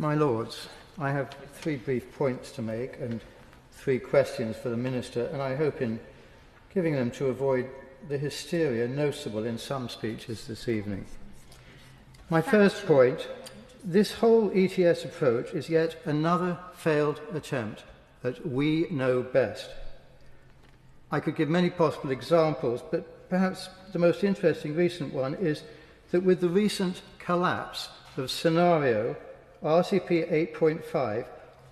My Lords, I have 3 brief points to make and 3 questions for the Minister, and I hope in giving them to avoid the hysteria noticeable in some speeches this evening. My first point, this whole ETS approach is yet another failed attempt at we know best. I could give many possible examples, but perhaps the most interesting recent one is that with the recent collapse of scenario RCP 8.5,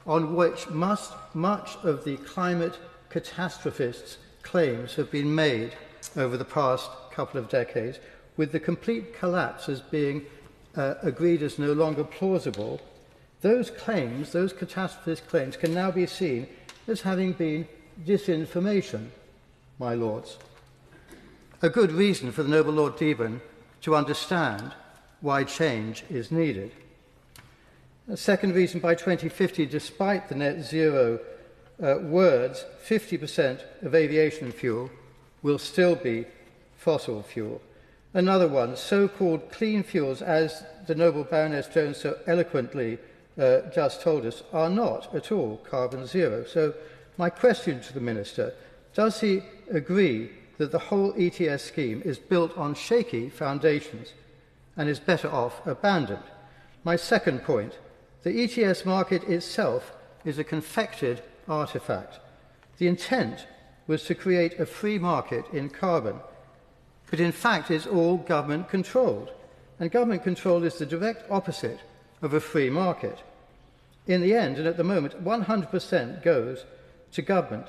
on which much of the climate catastrophists' claims have been made over the past couple of decades, with the complete collapse as being agreed as no longer plausible, those claims, those catastrophist claims, can now be seen as having been disinformation, my Lords. A good reason for the noble Lord Deben to understand why change is needed. A second reason, by 2050, despite the net zero words, 50% of aviation fuel will still be fossil fuel. Another one, so-called clean fuels, as the noble Baroness Jones so eloquently just told us, are not at all carbon zero. So my question to the Minister, does he agree that the whole ETS scheme is built on shaky foundations and is better off abandoned? My second point, the ETS market itself is a confected artefact. The intent was to create a free market in carbon, but in fact it's all government controlled, and government control is the direct opposite of a free market. In the end, and at the moment, 100% goes to government,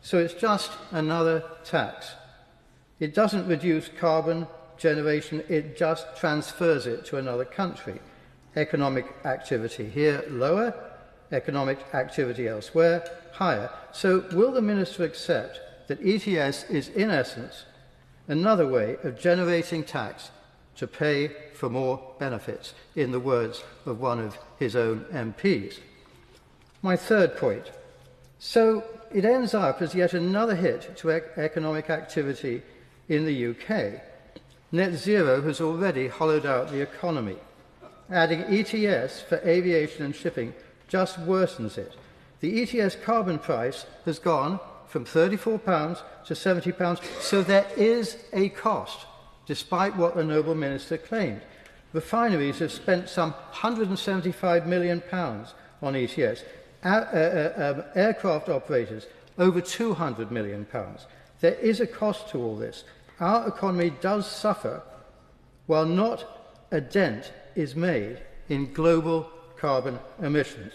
so it's just another tax. It doesn't reduce carbon generation, it just transfers it to another country. Economic activity here lower, economic activity elsewhere higher. So will the Minister accept that ETS is in essence another way of generating tax to pay for more benefits, in the words of one of his own MPs? My third point, so it ends up as yet another hit to economic activity in the UK. Net zero has already hollowed out the economy. Adding ETS for aviation and shipping just worsens it. The ETS carbon price has gone from £34 to £70, so there is a cost, despite what the noble Minister claimed. Refineries have spent some £175 million on ETS. Aircraft operators, over £200 million. There is a cost to all this. Our economy does suffer, while not a dent is made in global carbon emissions.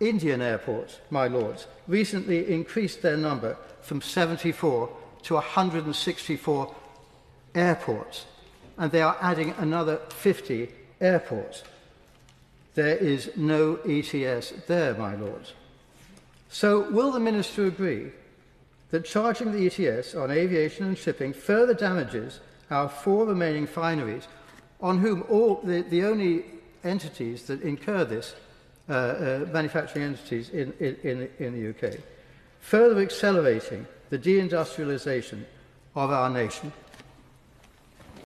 Indian airports, my Lords, recently increased their number from 74 to 164 airports, and they are adding another 50 airports. There is no ETS there, my Lords. So will the Minister agree that charging the ETS on aviation and shipping further damages our 4 remaining refineries, on whom all the only entities that incur this, manufacturing entities in the UK, further accelerating the deindustrialisation of our nation?